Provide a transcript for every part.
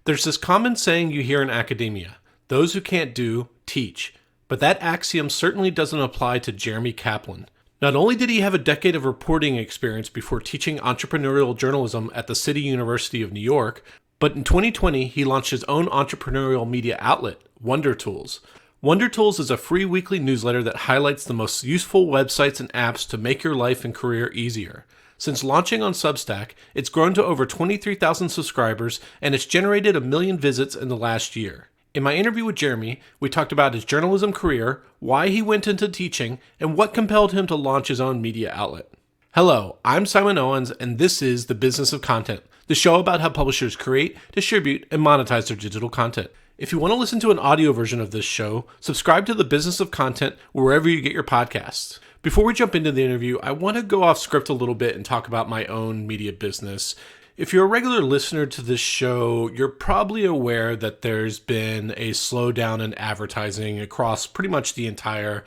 There's this common saying you hear in academia: those who can't do, teach. But that axiom certainly doesn't apply to Jeremy Caplan. Not only did he have a decade of reporting experience before teaching entrepreneurial journalism at the City University of New York, but in 2020 he launched his own entrepreneurial media outlet, Wonder Tools. Wonder Tools is a free weekly newsletter that highlights the most useful websites and apps to make your life and career easier. Since launching on Substack, it's grown to over 23,000 subscribers, and it's generated 1 million visits in the last year. In my interview with Jeremy, we talked about his journalism career, why he went into teaching, and what compelled him to launch his own media outlet. Hello, I'm Simon Owens, and this is The Business of Content, the show about how publishers create, distribute, and monetize their digital content. If you want to listen to an audio version of this show, subscribe to The Business of Content wherever you get your podcasts. Before we jump into the interview, I want to go off script a little bit and talk about my own media business. If you're a regular listener to this show, you're probably aware that there's been a slowdown in advertising across pretty much the entire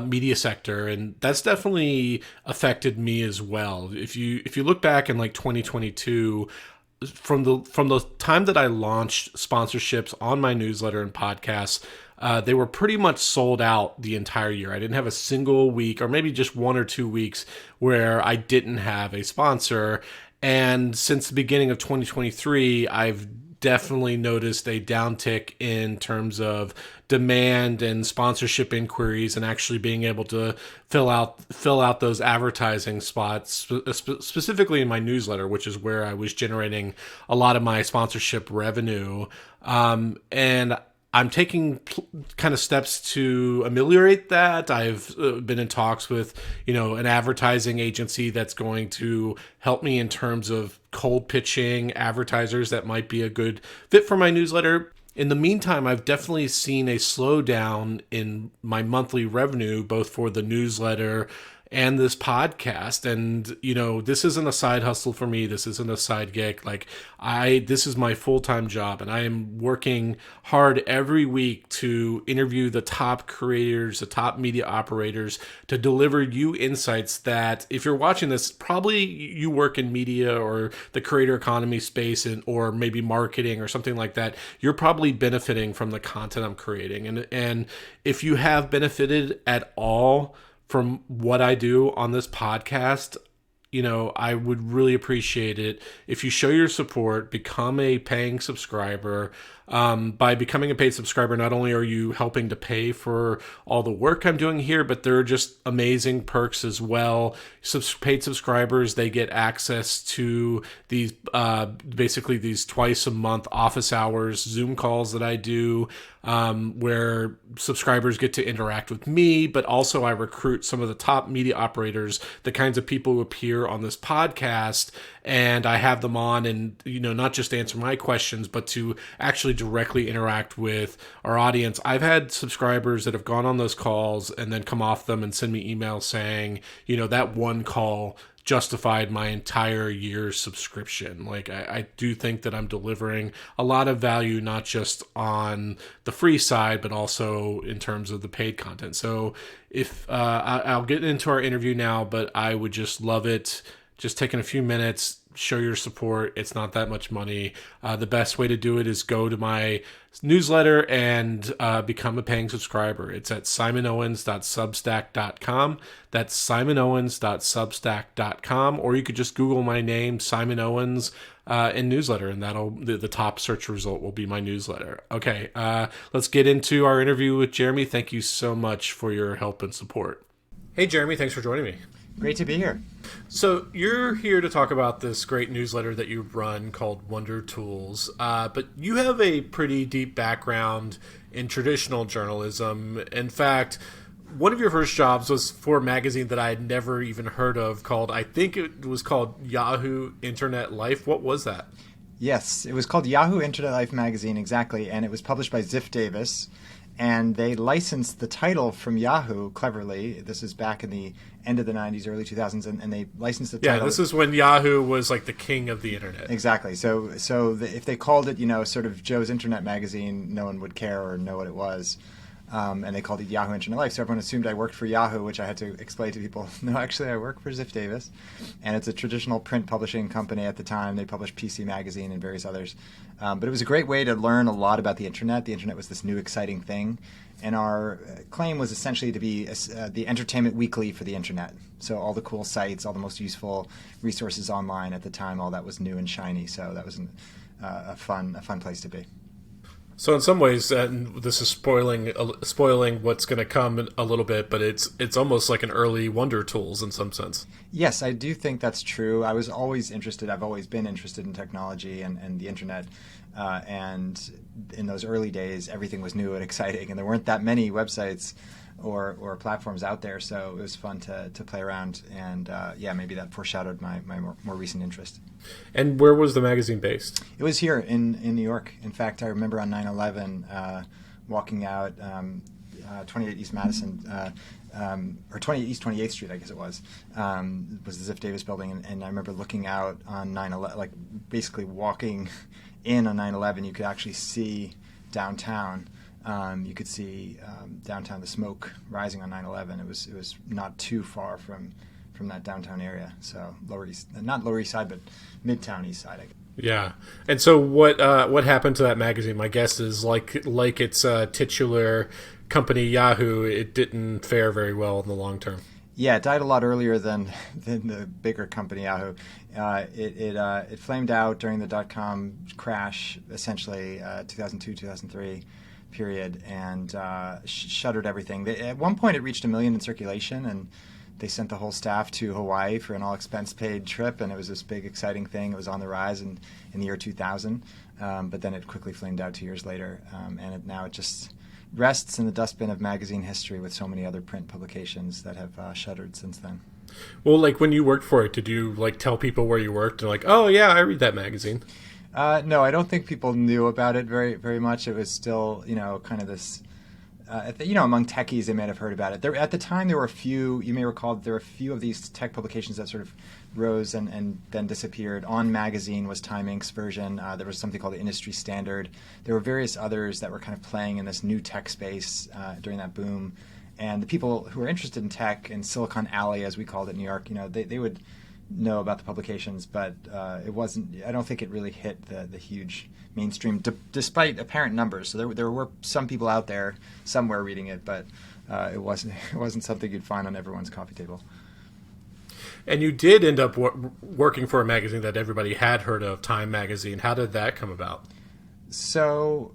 media sector, and that's definitely affected me as well. If you look back in like 2022, from the time that I launched sponsorships on my newsletter and podcasts, they were pretty much sold out the entire year. I didn't have a single week, or maybe just 1 or 2 weeks, where I didn't have a sponsor. And since the beginning of 2023, I've definitely noticed a downtick in terms of demand and sponsorship inquiries, and actually being able to fill out those advertising spots, specifically in my newsletter, which is where I was generating a lot of my sponsorship revenue. And I'm taking kind of steps to ameliorate that. I've been in talks with, an advertising agency that's going to help me in terms of cold pitching advertisers that might be a good fit for my newsletter. In the meantime, I've definitely seen a slowdown in my monthly revenue, both for the newsletter and this podcast. And, this isn't a side hustle for me. This isn't a side gig. This is my full-time job, and I am working hard every week to interview the top creators, the top media operators, to deliver you insights that, if you're watching this, probably you work in media or the creator economy space, or maybe marketing or something like that. You're probably benefiting from the content I'm creating. And if you have benefited at all from what I do on this podcast, I would really appreciate it if you show your support, become a paying subscriber. By becoming a paid subscriber, not only are you helping to pay for all the work I'm doing here, but there are just amazing perks as well. Paid subscribers, they get access to these basically these twice a month office hours Zoom calls that I do, where subscribers get to interact with me, but also I recruit some of the top media operators, the kinds of people who appear on this podcast, and I have them on, and not just answer my questions, but to actually directly interact with our audience. I've had subscribers that have gone on those calls and then come off them and send me emails saying, that one call justified my entire year's subscription. I do think that I'm delivering a lot of value, not just on the free side, but also in terms of the paid content. So if I'll get into our interview now, but I would just love it, just taking a few minutes, show your support. It's not that much money. The best way to do it is go to my newsletter and become a paying subscriber. It's at simonowens.substack.com. That's simonowens.substack.com, or you could just Google my name, Simon Owens, in newsletter, and that'll the top search result will be my newsletter. Okay, let's get into our interview with Jeremy. Thank you so much for your help and support. Hey, Jeremy, thanks for joining me. Great to be here. So you're here to talk about this great newsletter that you run called Wonder Tools, but you have a pretty deep background in traditional journalism. In fact, one of your first jobs was for a magazine that I had never even heard of I think it was called Yahoo Internet Life. What was that? Yes, it was called Yahoo Internet Life magazine, exactly, and it was published by Ziff Davis. And they licensed the title from Yahoo cleverly. This is back in the end of the 90s, early 2000s, and they licensed the title. Yeah, this is when Yahoo was like the king of the internet. Exactly. So if they called it, sort of Joe's Internet Magazine, no one would care or know what it was. and they called it Yahoo Internet Life. So everyone assumed I worked for Yahoo, which I had to explain to people. No, actually, I work for Ziff Davis, and it's a traditional print publishing company at the time. They published PC Magazine and various others. But it was a great way to learn a lot about the internet. The internet was this new, exciting thing. And our claim was essentially to be the entertainment weekly for the internet. So all the cool sites, all the most useful resources online at the time, all that was new and shiny. So that was a fun place to be. So in some ways, this is spoiling what's going to come a little bit, but it's almost like an early Wonder Tools in some sense. Yes, I do think that's true. I was always interested. I've always been interested in technology and the internet. And in those early days, everything was new and exciting, and there weren't that many websites or platforms out there. So it was fun to play around, and maybe that foreshadowed my more recent interest. And where was the magazine based? It was here in New York. In fact, I remember on 9/11 walking out 28 East Madison, or 20 East 28th Street, I guess it was the Ziff Davis building, and I remember looking out on 9/11, like basically walking in on 9/11. You could actually see downtown. You could see downtown, the smoke rising on 9/11. It was not too far from that downtown area. So not Lower East Side, but Midtown East Side, I guess. Yeah. And so what happened to that magazine? My guess is like its titular company Yahoo, it didn't fare very well in the long term. Yeah, it died a lot earlier than the bigger company Yahoo. It flamed out during the dot-com crash, essentially 2002, 2003 period, and shuttered everything. At one point, it reached 1 million in circulation, and they sent the whole staff to Hawaii for an all-expense-paid trip, and it was this big, exciting thing. It was on the rise in the year 2000, but then it quickly flamed out 2 years later, and now it just rests in the dustbin of magazine history with so many other print publications that have shuttered since then. Well, like when you worked for it, did you like tell people where you worked? They're like, oh yeah, I read that magazine. No, I don't think people knew about it very, very much. It was still, kind of this, among techies, they may have heard about it. At the time, there were a few, you may recall, there were a few of these tech publications that sort of rose and then disappeared. On Magazine was Time Inc.'s version. There was something called the Industry Standard. There were various others that were kind of playing in this new tech space during that boom. And the people who were interested in tech in Silicon Alley, as we called it in New York, they would know about the publications, but it wasn't. I don't think it really hit the huge mainstream, despite apparent numbers. So there were some people out there somewhere reading it, but it wasn't something you'd find on everyone's coffee table. And you did end up working for a magazine that everybody had heard of, Time Magazine. How did that come about? So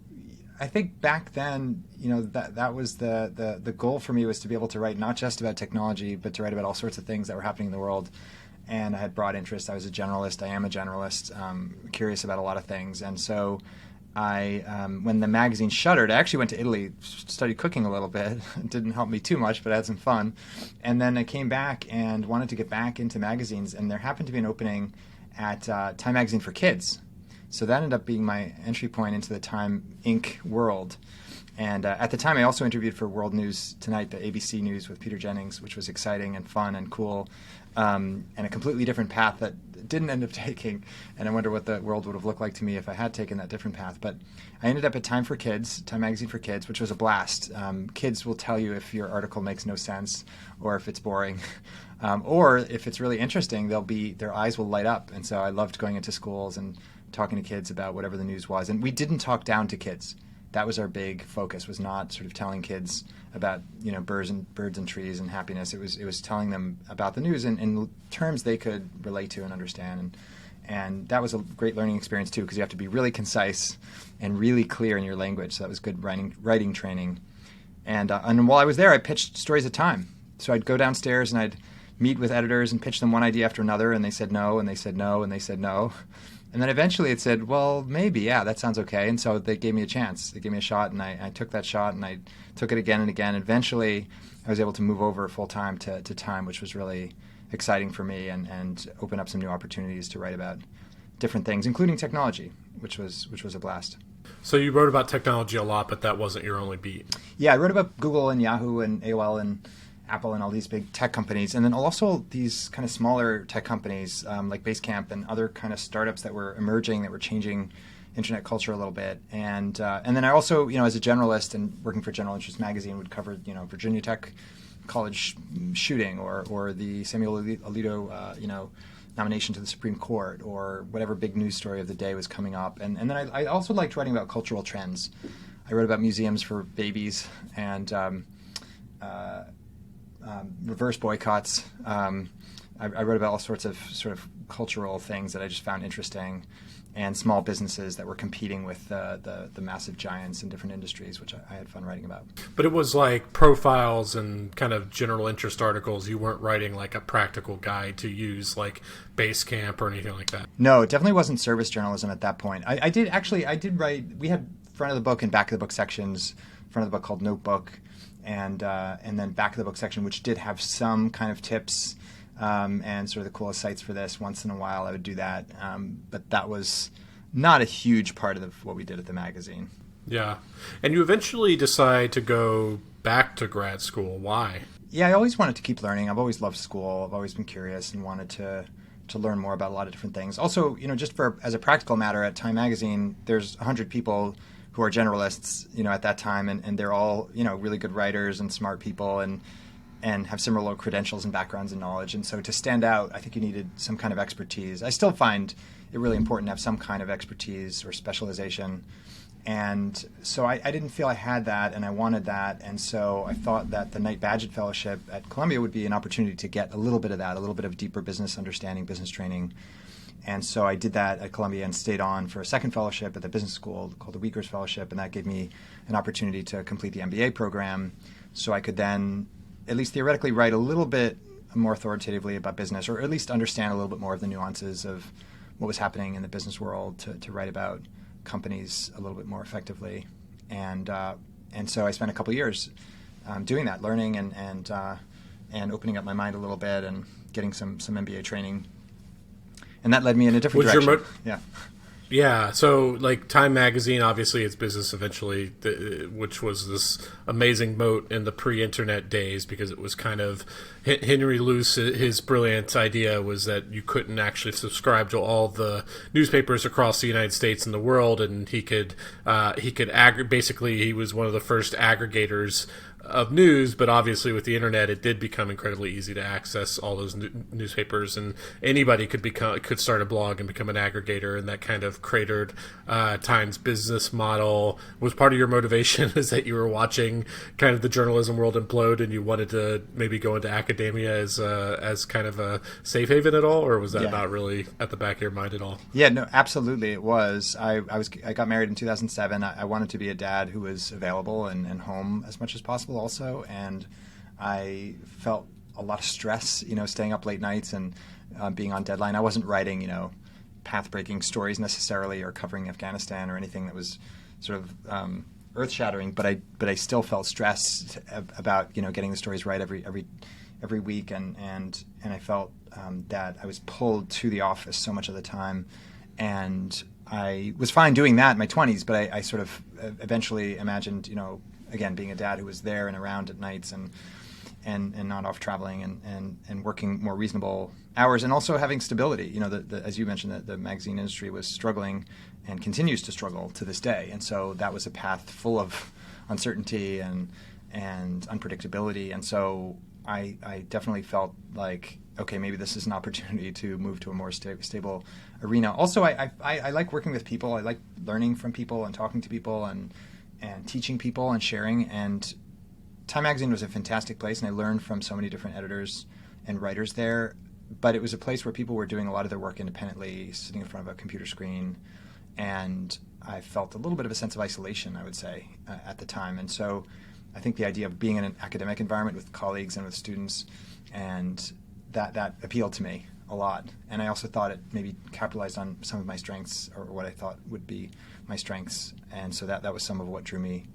I think back then, that was the goal for me, was to be able to write not just about technology, but to write about all sorts of things that were happening in the world. And I had broad interest. I was a generalist. I am a generalist, curious about a lot of things. And so when the magazine shuttered, I actually went to Italy, studied cooking a little bit. It didn't help me too much, but I had some fun. And then I came back and wanted to get back into magazines. And there happened to be an opening at Time Magazine for Kids. So that ended up being my entry point into the Time Inc. world. And at the time, I also interviewed for World News Tonight, the ABC News with Peter Jennings, which was exciting and fun and cool, and a completely different path that didn't end up taking. And I wonder what the world would have looked like to me if I had taken that different path. But I ended up at Time for Kids, Time Magazine for Kids, which was a blast. Kids will tell you if your article makes no sense or if it's boring. Or if it's really interesting, their eyes will light up. And so I loved going into schools and talking to kids about whatever the news was. And we didn't talk down to kids. That was our big focus, was not sort of telling kids about birds and trees and happiness. It was telling them about the news in terms they could relate to and understand. And that was a great learning experience too, because you have to be really concise and really clear in your language. So that was good writing training. And while I was there, I pitched stories at Time. So I'd go downstairs and I'd meet with editors and pitch them one idea after another, and they said no, and they said no, and they said no. And then eventually it said, well, maybe, yeah, that sounds okay. And so they gave me a chance. They gave me a shot, and I took that shot, and I took it again and again. Eventually, I was able to move over full-time to Time, which was really exciting for me and open up some new opportunities to write about different things, including technology, which was a blast. So you wrote about technology a lot, but that wasn't your only beat. Yeah, I wrote about Google and Yahoo and AOL and Apple and all these big tech companies, and then also these kind of smaller tech companies like Basecamp and other kind of startups that were emerging, that were changing internet culture a little bit. And then I also, as a generalist and working for General Interest Magazine, would cover, Virginia Tech college shooting or the Samuel Alito, nomination to the Supreme Court, or whatever big news story of the day was coming up. And then I also liked writing about cultural trends. I wrote about museums for babies and reverse boycotts. I wrote about all sorts of sort of cultural things that I just found interesting, and small businesses that were competing with the massive giants in different industries, which I had fun writing about. But it was like profiles and kind of general interest articles. You weren't writing like a practical guide to use like Basecamp or anything like that. No, it definitely wasn't service journalism at that point. I did write, we had front of the book and back of the book sections, front of the book called Notebook, and then back of the book section, which did have some kind of tips and sort of the coolest sites for this. Once in a while I would do that, but that was not a huge part of what we did at the magazine. Yeah. And you eventually decide to go back to grad school. Why? Yeah, I always wanted to keep learning. I've always loved school. I've always been curious and wanted to learn more about a lot of different things. Also, just as a practical matter, at Time Magazine, there's 100 people who are generalists, at that time, and they're all, really good writers and smart people and have similar credentials and backgrounds and knowledge. And so to stand out, I think you needed some kind of expertise. I still find it really important to have some kind of expertise or specialization. And so I didn't feel I had that, and I wanted that. And so I thought that the Knight Bagehot Fellowship at Columbia would be an opportunity to get a little bit of that, a little bit of deeper business understanding, business training. And so I did that at Columbia and stayed on for a second fellowship at the business school called the Weekers Fellowship, and that gave me an opportunity to complete the MBA program, so I could then, at least theoretically, write a little bit more authoritatively about business, or at least understand a little bit more of the nuances of what was happening in the business world to write about companies a little bit more effectively. And so I spent a couple of years doing that, learning and opening up my mind a little bit and getting some MBA training. And that led me in a different direction. Yeah, so like Time Magazine, obviously it's business eventually, which was this amazing moat in the pre-internet days, because it was kind of Henry Luce, his brilliant idea was that you couldn't actually subscribe to all the newspapers across the United States and the world, and he could basically he was one of the first aggregators of news, but obviously with the internet it did become incredibly easy to access all those newspapers, and anybody could start a blog and become an aggregator, and that kind of cratered Time's business model. Was part of your motivation is that you were watching kind of the journalism world implode and you wanted to maybe go into academia as kind of a safe haven at all, or was that not really at the back of your mind at all? Yeah, no, absolutely it was. I got married in 2007. I wanted to be a dad who was available and home as much as possible also, and I felt a lot of stress, staying up late nights and being on deadline. I wasn't writing, path-breaking stories necessarily, or covering Afghanistan or anything that was sort of earth-shattering, but I still felt stressed about getting the stories right every week, and I felt that I was pulled to the office so much of the time, and I was fine doing that in my 20s, but I sort of eventually imagined, again, being a dad who was there and around at nights and not off traveling and working more reasonable hours, and also having stability. As you mentioned, the magazine industry was struggling and continues to struggle to this day. And so that was a path full of uncertainty and unpredictability. And so I definitely felt like, okay, maybe this is an opportunity to move to a more stable arena. Also, I like working with people. I like learning from people and talking to people and teaching people and sharing. And Time Magazine was a fantastic place, and I learned from so many different editors and writers there. But it was a place where people were doing a lot of their work independently, sitting in front of a computer screen. And I felt a little bit of a sense of isolation, I would say, at the time. And so I think the idea of being in an academic environment with colleagues and with students, and that appealed to me a lot. And I also thought it maybe capitalized on some of my strengths, or what I thought would be my strengths. And so that was some of what drew me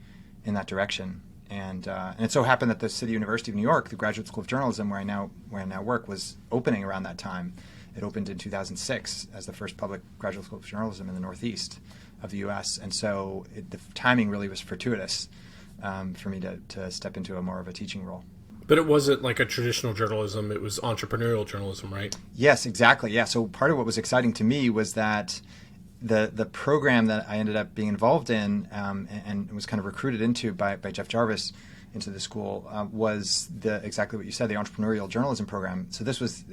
in that direction. And it so happened that the City University of New York, the Graduate School of Journalism, where I now work, was opening around that time. It opened in 2006 as the first public graduate school of journalism in the Northeast of the U.S. And so the timing really was fortuitous for me to step into more of a teaching role. But it wasn't like a traditional journalism, it was entrepreneurial journalism, right? Yes, exactly. Yeah. So part of what was exciting to me was that the program that I ended up being involved in and was kind of recruited into by Jeff Jarvis into the school was exactly what you said, the Entrepreneurial Journalism program. So this was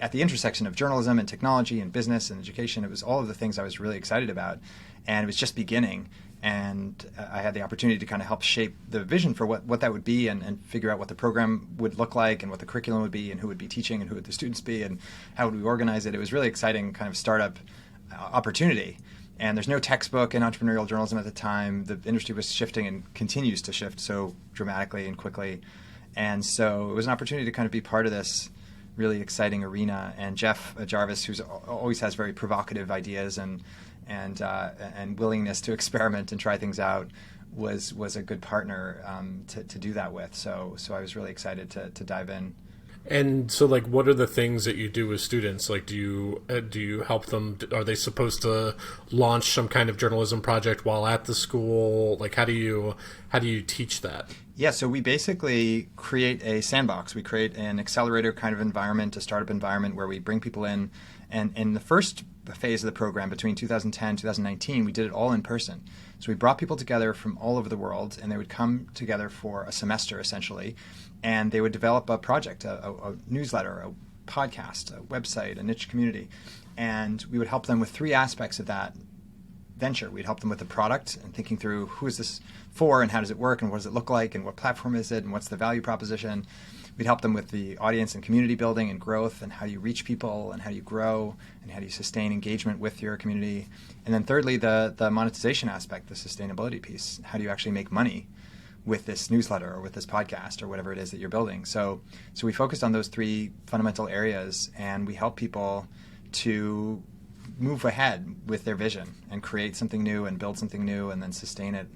at the intersection of journalism and technology and business and education. It was all of the things I was really excited about, and it was just beginning. And I had the opportunity to kind of help shape the vision for what that would be and figure out what the program would look like and what the curriculum would be and who would be teaching and who would the students be and how would we organize it. It was really exciting kind of startup opportunity. And there's no textbook in entrepreneurial journalism at the time. The industry was shifting and continues to shift so dramatically and quickly. And so it was an opportunity to kind of be part of this really exciting arena. And Jeff Jarvis, who always has very provocative ideas and willingness to experiment and try things out, was a good partner to do that with. So I was really excited to dive in. And so, like, what are the things that you do with students? Like, do you help them? Are they supposed to launch some kind of journalism project while at the school? Like, how do you teach that? Yeah, so we basically create a sandbox. We create an accelerator kind of environment, a startup environment where we bring people in. And in the first phase of the program, between 2010 and 2019, we did it all in person. So we brought people together from all over the world, and they would come together for a semester, essentially, and they would develop a project, a newsletter, a podcast, a website, a niche community. And we would help them with three aspects of that venture. We'd help them with the product and thinking through who is this for and how does it work and what does it look like and what platform is it and what's the value proposition. We'd help them with the audience and community building and growth and how do you reach people and how do you grow and how do you sustain engagement with your community. And then thirdly, the monetization aspect, the sustainability piece. How do you actually make money with this newsletter or with this podcast or whatever it is that you're building? So we focused on those three fundamental areas, and we help people to move ahead with their vision and create something new and build something new and then sustain it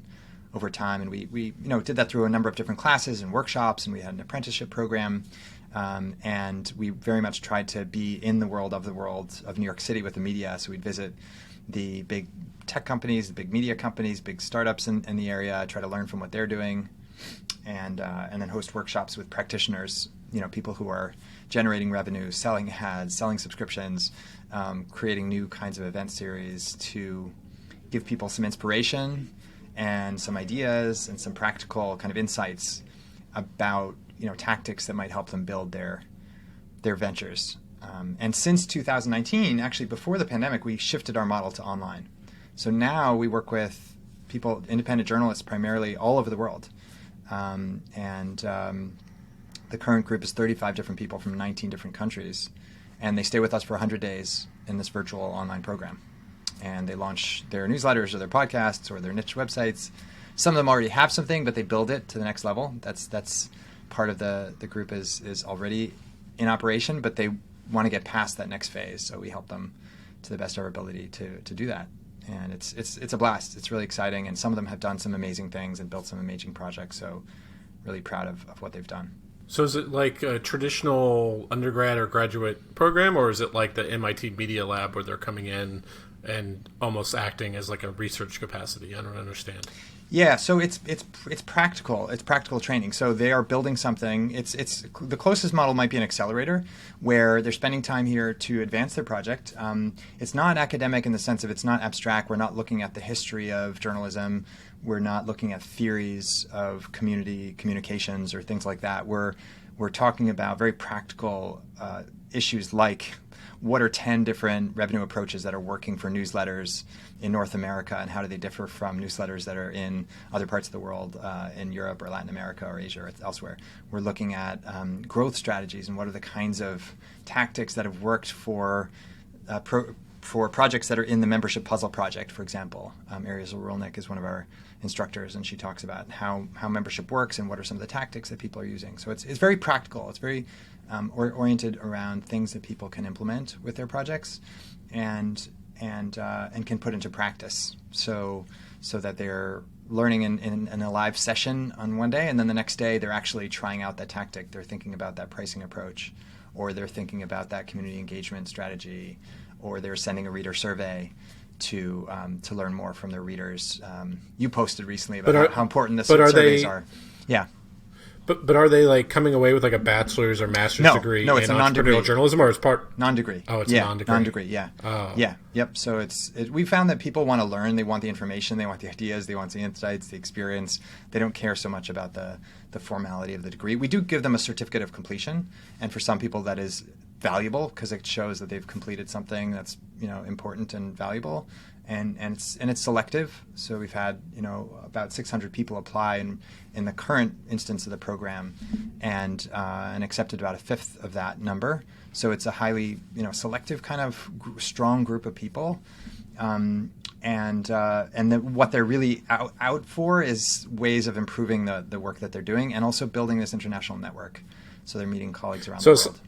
over time. And we did that through a number of different classes and workshops, and we had an apprenticeship program, and we very much tried to be in the world of New York City with the media. So we'd visit the big tech companies, the big media companies, big startups in the area, try to learn from what they're doing, and then host workshops with practitioners, people who are generating revenue, selling ads, selling subscriptions, creating new kinds of event series to give people some inspiration and some ideas and some practical kind of insights about tactics that might help them build their ventures. And since 2019, actually before the pandemic, we shifted our model to online. So now we work with people, independent journalists, primarily all over the world. The current group is 35 different people from 19 different countries. And they stay with us for 100 days in this virtual online program. And they launch their newsletters or their podcasts or their niche websites. Some of them already have something, but they build it to the next level. That's part of the group is already in operation, but they want to get past that next phase. So we help them to the best of our ability to do that. And it's a blast. It's really exciting. And some of them have done some amazing things and built some amazing projects. So really proud of what they've done. So is it like a traditional undergrad or graduate program, or is it like the MIT Media Lab where they're coming in and almost acting as like a research capacity? I don't understand. Yeah, so it's practical. It's practical training. So they are building something. It's the closest model might be an accelerator, where they're spending time here to advance their project. It's not academic in the sense of it's not abstract. We're not looking at the history of journalism. We're not looking at theories of community communications or things like that. We're talking about very practical issues like what are 10 different revenue approaches that are working for newsletters in North America, and how do they differ from newsletters that are in other parts of the world, in Europe or Latin America or Asia or elsewhere. We're looking at growth strategies and what are the kinds of tactics that have worked for projects that are in the Membership Puzzle Project, for example. Ariel Rolnick is one of our instructors, and she talks about how membership works and what are some of the tactics that people are using. So it's very practical. It's very oriented around things that people can implement with their projects and can put into practice. So that they're learning in a live session on one day, and then the next day they're actually trying out that tactic. They're thinking about that pricing approach, or they're thinking about that community engagement strategy, or they're sending a reader survey to learn more from their readers. You posted recently about how important the surveys are. Yeah. But are they like coming away with like a bachelor's or master's No, degree no, it's in a non-degree. entrepreneurial journalism, or it's part Non-degree. Oh, it's yeah, a non-degree. Non-degree, yeah. Oh. Yeah, yep. So we found that people want to learn. They want the information. They want the ideas. They want the insights, the experience. They don't care so much about the formality of the degree. We do give them a certificate of completion, and for some people that is valuable because it shows that they've completed something that's important and valuable. And it's selective. So we've had about 600 people apply in the current instance of the program, and accepted about a fifth of that number. So it's a highly selective kind of strong group of people, and what they're really out for is ways of improving the work that they're doing, and also building this international network. So they're meeting colleagues around the world.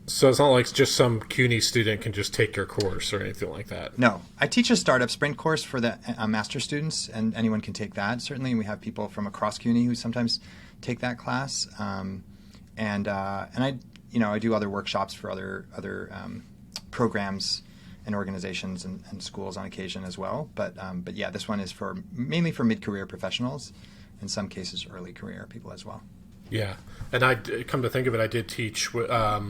So it's not like just some CUNY student can just take your course or anything like that. No. I teach a startup sprint course for the master's students, and anyone can take that. Certainly, we have people from across CUNY who sometimes take that class. And I do other workshops for other programs and organizations and schools on occasion as well. But yeah, this one is mainly for mid-career professionals, in some cases early career people as well. Yeah, and come to think of it, I did teach, a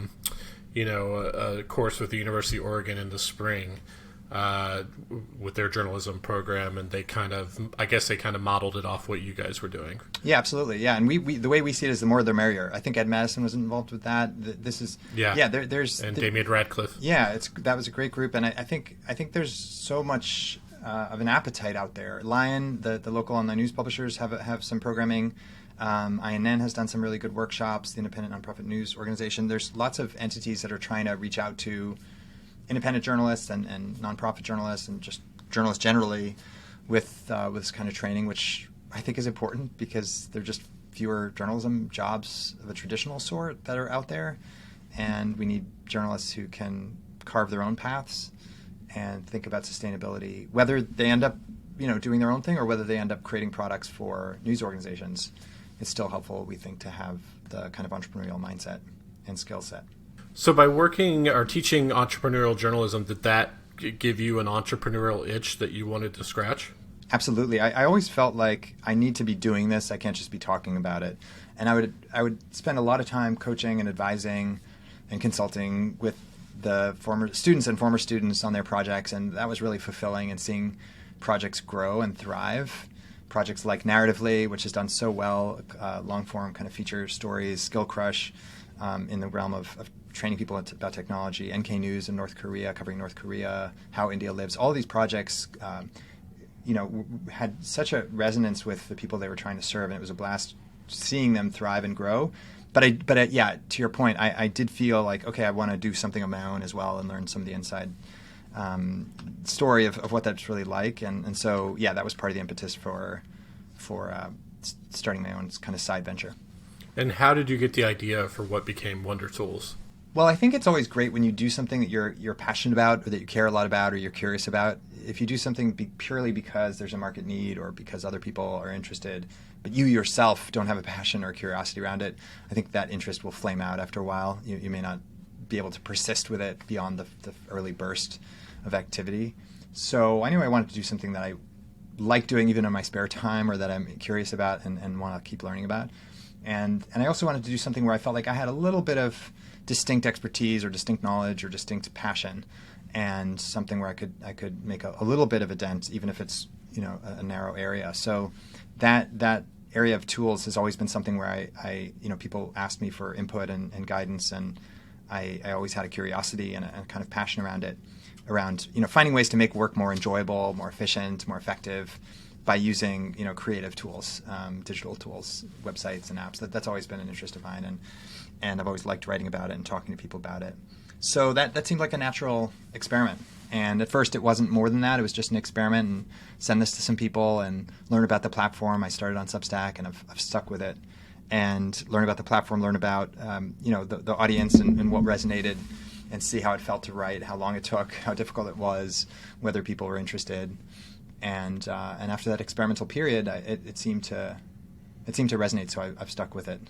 course with the University of Oregon in the spring with their journalism program, and I guess they kind of modeled it off what you guys were doing. Yeah, absolutely. Yeah, and we the way we see it is the more the merrier. I think Ed Madison was involved with that. This is there's Damian Radcliffe. Yeah, that was a great group, and I think there's so much of an appetite out there. Lion, the local online news publishers have some programming. INN has done some really good workshops, the Independent Nonprofit News Organization. There's lots of entities that are trying to reach out to independent journalists and nonprofit journalists and just journalists generally with this kind of training, which I think is important because there are just fewer journalism jobs of a traditional sort that are out there. And we need journalists who can carve their own paths and think about sustainability, whether they end up doing their own thing or whether they end up creating products for news organizations. It's still helpful, we think, to have the kind of entrepreneurial mindset and skill set. So by working or teaching entrepreneurial journalism, did that give you an entrepreneurial itch that you wanted to scratch? Absolutely. I always felt like I need to be doing this. I can't just be talking about it. And I would spend a lot of time coaching and advising and consulting with the former students on their projects, and that was really fulfilling, and seeing projects grow and thrive. Projects like Narratively, which has done so well, long-form kind of feature stories, Skill Crush in the realm of training people about technology, NK News in North Korea, covering North Korea, How India Lives. All these projects, had such a resonance with the people they were trying to serve, and it was a blast seeing them thrive and grow. But to your point, I did feel like, okay, I want to do something of my own as well and learn some of the inside story of what that's really like, and so that was part of the impetus for starting my own kind of side venture. And how did you get the idea for what became Wonder Tools? Well, I think it's always great when you do something that you're passionate about, or that you care a lot about, or you're curious about. If you do something purely because there's a market need or because other people are interested, but you yourself don't have a passion or curiosity around it, I think that interest will flame out after a while. You may not be able to persist with it beyond the early burst of activity. So I knew I wanted to do something that I like doing even in my spare time, or that I'm curious about and want to keep learning about. And I also wanted to do something where I felt like I had a little bit of distinct expertise or distinct knowledge or distinct passion, and something where I could make a little bit of a dent, even if it's a narrow area. So that area of tools has always been something where I people asked me for input and guidance, and I always had a curiosity and a kind of passion around it, around finding ways to make work more enjoyable, more efficient, more effective by using creative tools, digital tools, websites and apps. That's always been an interest of mine, and I've always liked writing about it and talking to people about it. So that seemed like a natural experiment. And at first it wasn't more than that. It was just an experiment, and send this to some people and learn about the platform. I started on Substack, and I've stuck with it, and learn about the platform, learn about the audience and what resonated, and see how it felt to write, how long it took, how difficult it was, whether people were interested. And after that experimental period, it seemed to resonate. So I've stuck with it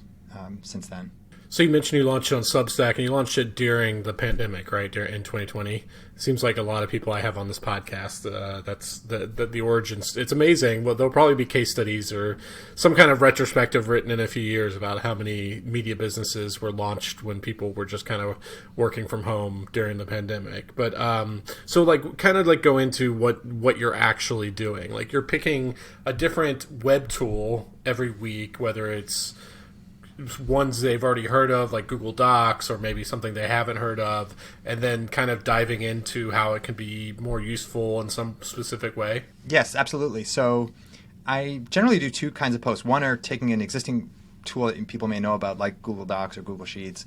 since then. So you mentioned you launched it on Substack, and you launched it during the pandemic, right? In 2020. Seems like a lot of people I have on this podcast. That's the origins. It's amazing. Well, there'll probably be case studies or some kind of retrospective written in a few years about how many media businesses were launched when people were just kind of working from home during the pandemic. But so like kind of like go into what you're actually doing. Like you're picking a different web tool every week, whether it's ones they've already heard of, like Google Docs, or maybe something they haven't heard of, and then kind of diving into how it can be more useful in some specific way? Yes, absolutely. So I generally do two kinds of posts. One are taking an existing tool that people may know about, like Google Docs or Google Sheets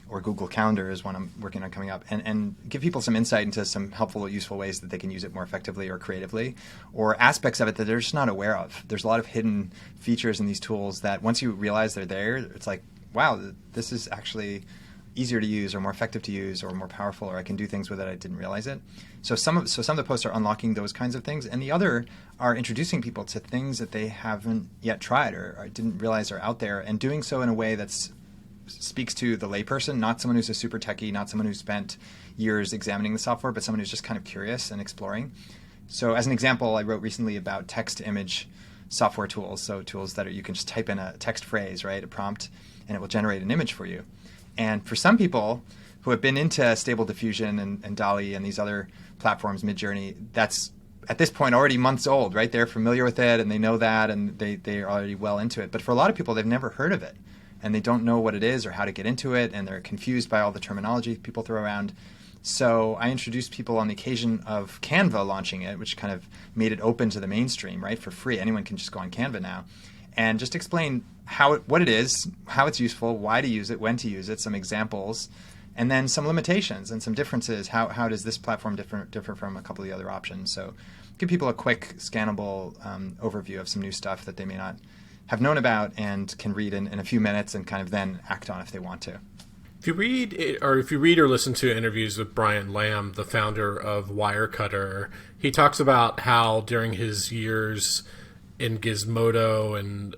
or Google Calendar is one I'm working on coming up, and give people some insight into some helpful, useful ways that they can use it more effectively or creatively, or aspects of it that they're just not aware of. There's a lot of hidden features in these tools that once you realize they're there, it's like, wow, this is actually easier to use or more effective to use or more powerful, or I can do things with it I didn't realize it. So some of the posts are unlocking those kinds of things, and the other are introducing people to things that they haven't yet tried or didn't realize are out there, and doing so in a way that's speaks to the layperson, not someone who's a super techie, not someone who's spent years examining the software, but someone who's just kind of curious and exploring. So as an example, I wrote recently about text-to-image software tools, so tools that you can just type in a text phrase, right, a prompt, and it will generate an image for you. And for some people who have been into Stable Diffusion and DALL-E and these other platforms, Midjourney, that's at this point already months old, right? They're familiar with it and they know that and they're already well into it. But for a lot of people, they've never heard of it and they don't know what it is or how to get into it, and they're confused by all the terminology people throw around. So I introduced people on the occasion of Canva launching it, which kind of made it open to the mainstream, right, for free. Anyone can just go on Canva now. And just explain what it is, how it's useful, why to use it, when to use it, some examples, and then some limitations and some differences. How does this platform differ from a couple of the other options? So give people a quick, scannable overview of some new stuff that they may not have known about and can read in a few minutes and kind of then act on if they want to. If you read or listen to interviews with Brian Lamb, the founder of Wirecutter, he talks about how during his years in Gizmodo and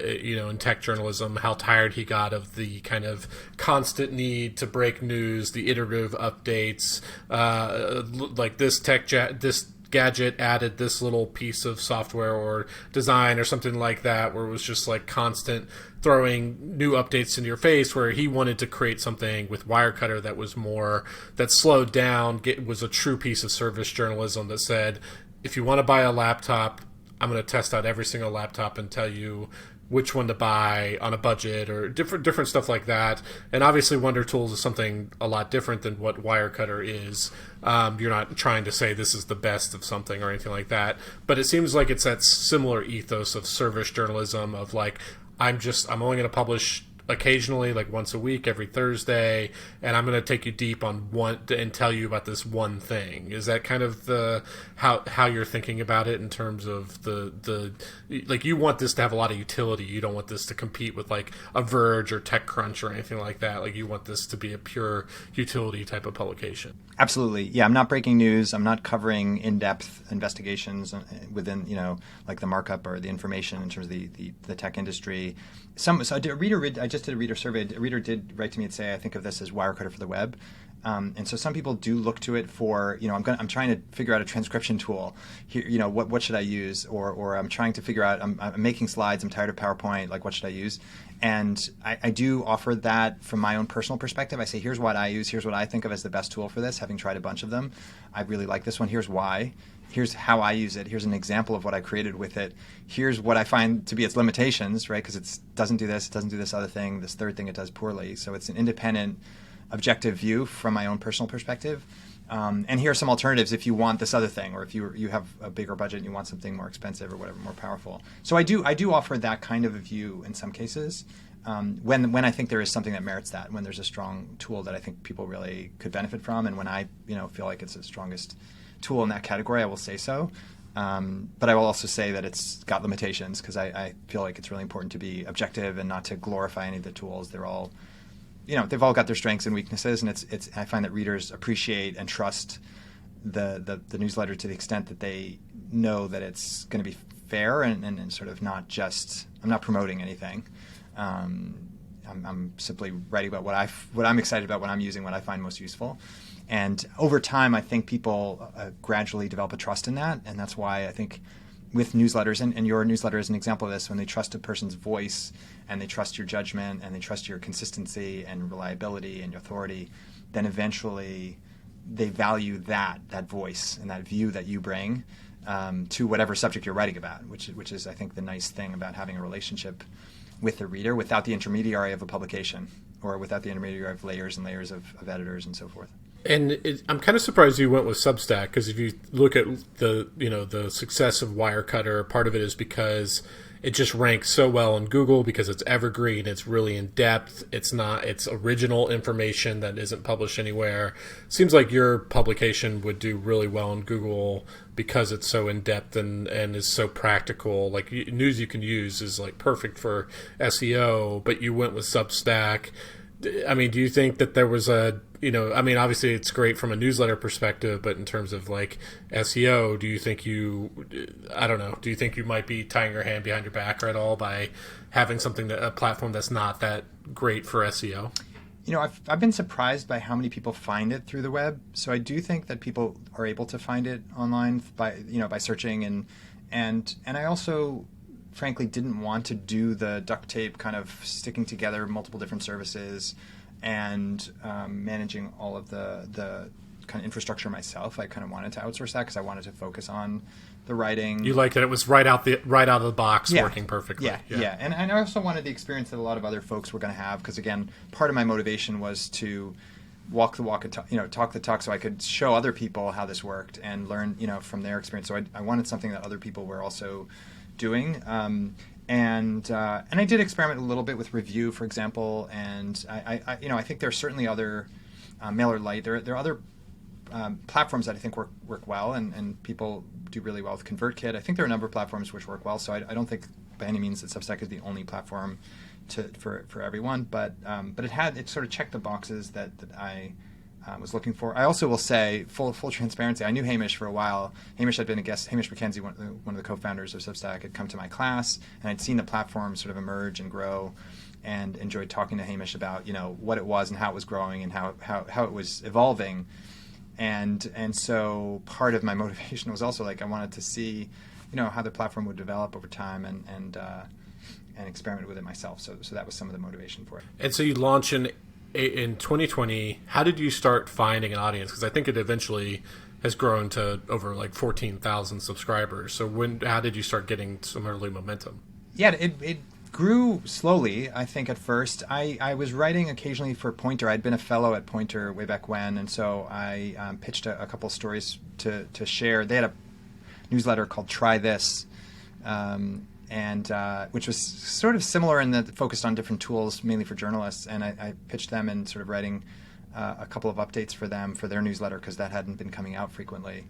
in tech journalism, how tired he got of the kind of constant need to break news, the iterative updates, like this gadget added this little piece of software or design or something like that, where it was just like constant throwing new updates in your face, where he wanted to create something with Wirecutter that slowed down, was a true piece of service journalism that said, if you want to buy a laptop, I'm going to test out every single laptop and tell you which one to buy on a budget, or different stuff like that. And obviously Wonder Tools is something a lot different than what Wirecutter is. You're not trying to say this is the best of something or anything like that, but it seems like it's that similar ethos of service journalism of like, I'm only going to publish occasionally, like once a week, every Thursday, and I'm going to take you deep on one and tell you about this one thing. Is that kind of how you're thinking about it in terms of the like, you want this to have a lot of utility. You don't want this to compete with like a Verge or TechCrunch or anything like that. Like, you want this to be a pure utility type of publication. Absolutely. Yeah, I'm not breaking news. I'm not covering in-depth investigations within, like the markup or the information in terms of the tech industry. I just did a reader survey. A reader did write to me and say, I think of this as Wirecutter for the web. And so some people do look to it for, I'm trying to figure out a transcription tool. Here, what should I use? Or I'm trying to figure out, I'm making slides. I'm tired of PowerPoint. Like, what should I use? And I do offer that from my own personal perspective. I say, here's what I use. Here's what I think of as the best tool for this, having tried a bunch of them. I really like this one. Here's why. Here's how I use it. Here's an example of what I created with it. Here's what I find to be its limitations, right? Because it doesn't do this, it doesn't do this other thing, this third thing it does poorly. So it's an independent, objective view from my own personal perspective. And here are some alternatives if you want this other thing, or if you have a bigger budget and you want something more expensive or whatever, more powerful. So I do offer that kind of a view in some cases, when I think there is something that merits that, when there's a strong tool that I think people really could benefit from, and when I feel like it's the strongest tool in that category, I will say so. But I will also say that it's got limitations, because I feel like it's really important to be objective and not to glorify any of the tools. They're all, they've all got their strengths and weaknesses, and it's I find that readers appreciate and trust the newsletter to the extent that they know that it's going to be fair and sort of not just, I'm not promoting anything. I'm simply writing about what I'm excited about, what I'm using, what I find most useful. And over time, I think people gradually develop a trust in that. And that's why I think with newsletters, and your newsletter is an example of this, when they trust a person's voice and they trust your judgment and they trust your consistency and reliability and authority, then eventually they value that voice and that view that you bring to whatever subject you're writing about, which is, I think, the nice thing about having a relationship with the reader without the intermediary of a publication, or without the intermediary of layers and layers of editors and so forth. And I'm kind of surprised you went with Substack, because if you look at the success of Wirecutter, part of it is because it just ranks so well in Google because it's evergreen, it's really in depth, it's original information that isn't published anywhere. Seems like your publication would do really well in Google because it's so in depth and is so practical. Like, news you can use is like perfect for SEO, but you went with Substack. I mean, do you think that there was obviously it's great from a newsletter perspective, but in terms of like SEO, do you think you might be tying your hand behind your back at all by having a platform that's not that great for SEO? I've been surprised by how many people find it through the web. So I do think that people are able to find it online by searching, and I also frankly didn't want to do the duct tape kind of sticking together multiple different services and managing all of the kind of infrastructure myself. I kind of wanted to outsource that because I wanted to focus on the writing. You liked that it was right out of the box, working perfectly. Yeah. And I also wanted the experience that a lot of other folks were going to have, because again, part of my motivation was to walk the walk and talk the talk, so I could show other people how this worked and learn from their experience. So I wanted something that other people were also doing. And I did experiment a little bit with review, for example, and I think there are certainly other MailerLite. There are other platforms that I think work well, and people do really well with ConvertKit. I think there are a number of platforms which work well, so I don't think by any means that Substack is the only platform for everyone, but it sort of checked the boxes that I was looking for. I also will say, full transparency, I knew Hamish for a while. Hamish had been a guest. Hamish McKenzie, one of the co-founders of Substack, had come to my class, and I'd seen the platform sort of emerge and grow, and enjoyed talking to Hamish about what it was and how it was growing and how it was evolving. And so part of my motivation was also like I wanted to see how the platform would develop over time and experiment with it myself. So that was some of the motivation for it. And so you launch in 2020. How did you start finding an audience? Because I think it eventually has grown to over like 14,000 subscribers. So how did you start getting some early momentum? Yeah, it grew slowly, I think, at first. I was writing occasionally for Poynter. I'd been a fellow at Poynter way back when, and so I pitched a couple stories to share. They had a newsletter called Try This, which was sort of similar in that it focused on different tools, mainly for journalists, and I pitched them in sort of writing a couple of updates for them for their newsletter, because that hadn't been coming out frequently.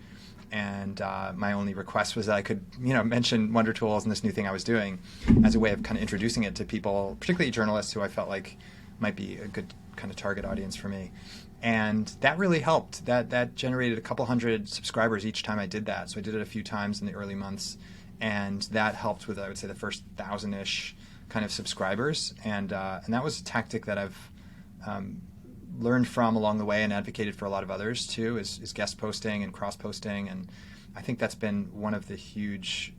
And my only request was that I could, mention Wonder Tools and this new thing I was doing as a way of kind of introducing it to people, particularly journalists who I felt like might be a good kind of target audience for me. And that really helped. That generated a couple hundred subscribers each time I did that. So I did it a few times in the early months, and that helped with, I would say, the first 1,000-ish kind of subscribers. And that was a tactic that I've learned from along the way and advocated for a lot of others too, is guest posting and cross posting, and I think that's been one of the huge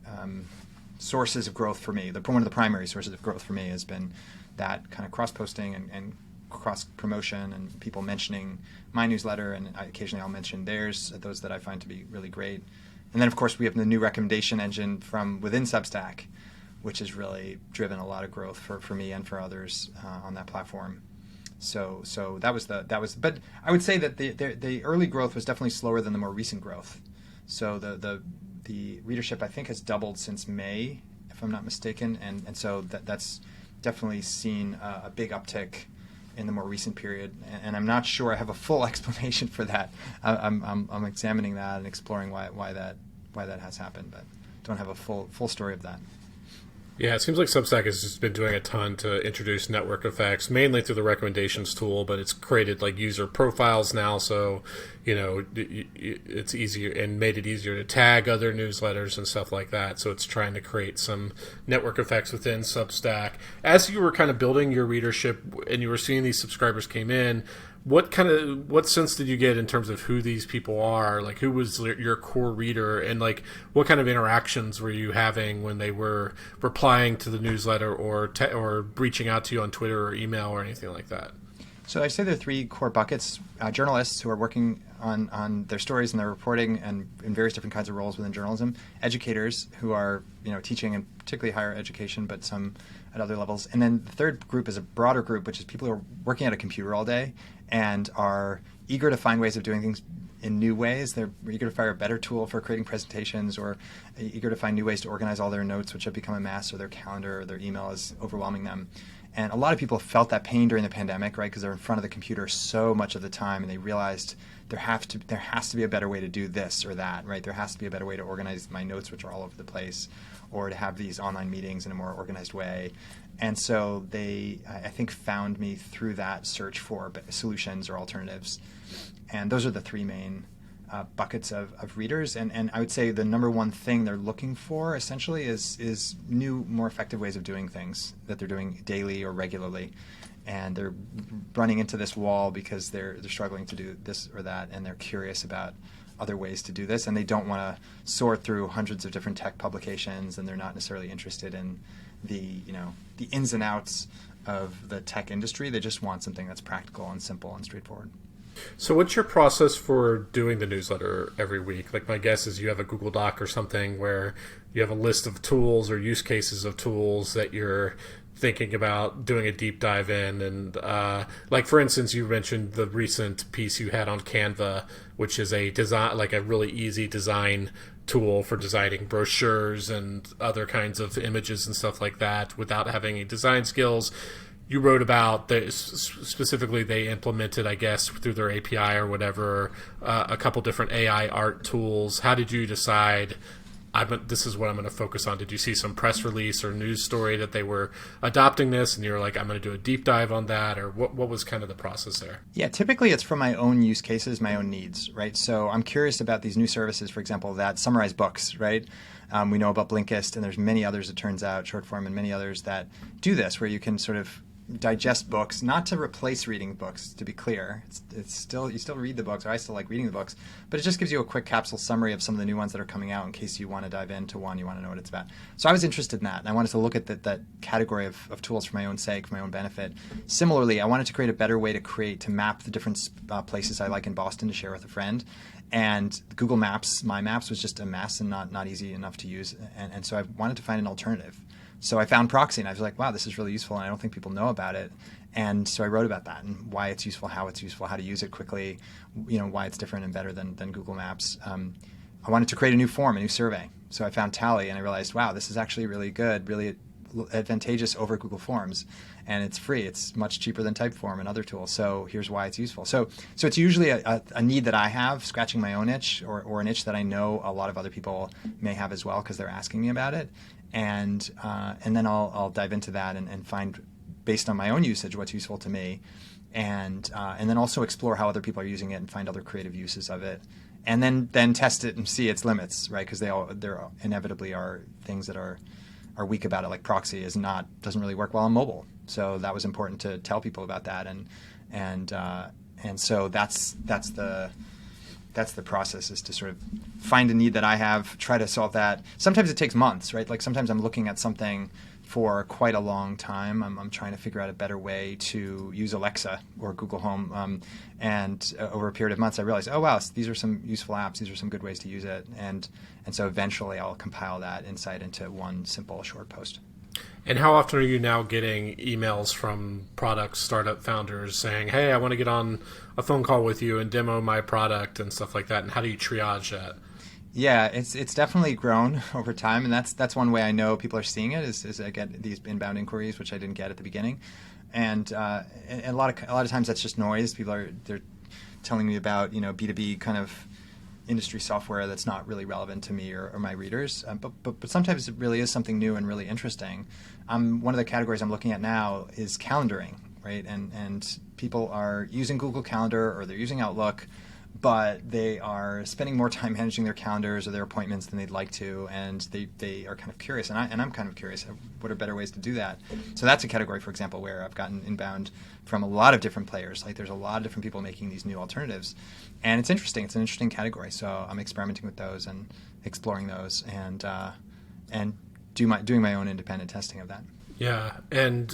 sources of growth for me. One of the primary sources of growth for me has been that kind of cross posting and cross promotion, and people mentioning my newsletter, and occasionally I'll mention theirs, those that I find to be really great. And then of course we have the new recommendation engine from within Substack, which has really driven a lot of growth for me and for others on that platform. So that was, but I would say that the early growth was definitely slower than the more recent growth. So the readership, I think, has doubled since May, if I'm not mistaken, and so that's definitely seen a big uptick in the more recent period. And I'm not sure I have a full explanation for that. I'm examining that and exploring why that has happened, but don't have a full story of that. Yeah, it seems like Substack has just been doing a ton to introduce network effects, mainly through the recommendations tool, but it's created like user profiles now, so it's easier and made it easier to tag other newsletters and stuff like that. So it's trying to create some network effects within Substack. As you were kind of building your readership and you were seeing these subscribers came in, what sense did you get in terms of who these people are? Like, who was your core reader, and like what kind of interactions were you having when they were replying to the newsletter or reaching out to you on Twitter or email or anything like that? So I say there are three core buckets: journalists who are working on their stories and their reporting and in various different kinds of roles within journalism; educators who are teaching in particularly higher education, but some at other levels; and then the third group is a broader group, which is people who are working at a computer all day and are eager to find ways of doing things in new ways. They're eager to find a better tool for creating presentations, or eager to find new ways to organize all their notes, which have become a mess, or their calendar or their email is overwhelming them. And a lot of people felt that pain during the pandemic, right? Because they're in front of the computer so much of the time, and they realized there has to be a better way to do this or that, right? There has to be a better way to organize my notes, which are all over the place, or to have these online meetings in a more organized way. And so they, I think, found me through that search for solutions or alternatives. And those are the three main buckets of readers. And I would say the number one thing they're looking for essentially is new, more effective ways of doing things that they're doing daily or regularly. And they're running into this wall because they're struggling to do this or that, and they're curious about other ways to do this, and they don't want to sort through hundreds of different tech publications, and they're not necessarily interested in the ins and outs of the tech industry. They just want something that's practical and simple and straightforward. So what's your process for doing the newsletter every week? Like, my guess is you have a Google Doc or something where you have a list of tools or use cases of tools that you're thinking about doing a deep dive in. And like, for instance, you mentioned the recent piece you had on Canva, which is a design, like a really easy design tool for designing brochures and other kinds of images and stuff like that without having any design skills. You wrote about specifically they implemented, I guess, through their API or whatever, a couple different AI art tools. How did you decide this is what I'm going to focus on? Did you see some press release or news story that they were adopting this, and you were like, I'm going to do a deep dive on that? Or what was kind of the process there? Yeah, typically it's from my own use cases, my own needs, right? So I'm curious about these new services, for example, that summarize books, right? We know about Blinkist, and there's many others, it turns out, short form, and many others that do this, where you can sort of digest books, not to replace reading books, to be clear. It's still, you still read the books, or I still like reading the books, but it just gives you a quick capsule summary of some of the new ones that are coming out in case you want to dive into one, you want to know what it's about. So I was interested in that, and I wanted to look at that category of tools for my own sake, for my own benefit. Similarly, I wanted to create a better way to map the different places I like in Boston to share with a friend. And Google Maps, my maps, was just a mess and not easy enough to use. And so I wanted to find an alternative. So I found Proxy, and I was like, wow, this is really useful, and I don't think people know about it. And so I wrote about that and why it's useful, how to use it quickly, why it's different and better than Google Maps. I wanted to create a new form, a new survey. So I found Tally, and I realized, wow, this is actually really good, really advantageous over Google Forms. And it's free. It's much cheaper than Typeform and other tools. So here's why it's useful. So it's usually a need that I have, scratching my own itch, or an itch that I know a lot of other people may have as well because they're asking me about it. And then I'll dive into that and find, based on my own usage, what's useful to me, and then also explore how other people are using it and find other creative uses of it, and then test it and see its limits, right? Because there inevitably are things that are weak about it, like Proxy doesn't really work well on mobile. So that was important to tell people about that, and so that's the process, is to sort of find a need that I have, try to solve that. Sometimes it takes months, right? Like sometimes I'm looking at something for quite a long time. I'm trying to figure out a better way to use Alexa or Google Home. And over a period of months, I realized, oh, wow, these are some useful apps. These are some good ways to use it. And so eventually I'll compile that insight into one simple short post. And how often are you now getting emails from product startup founders saying, hey, I want to get on a phone call with you and demo my product and stuff like that? And how do you triage that? Yeah, it's definitely grown over time, and that's one way I know people are seeing it is I get these inbound inquiries, which I didn't get at the beginning, and a lot of times that's just noise. They're telling me about B2B kind of industry software that's not really relevant to me or my readers. But sometimes it really is something new and really interesting. One of the categories I'm looking at now is calendaring, right? And people are using Google Calendar or they're using Outlook, but they are spending more time managing their calendars or their appointments than they'd like to, and they are kind of curious, and I'm kind of curious, what are better ways to do that? So that's a category, for example, where I've gotten inbound from a lot of different players. Like there's a lot of different people making these new alternatives, and it's interesting. It's an interesting category, so I'm experimenting with those and exploring those, and doing my own independent testing of that. Yeah, and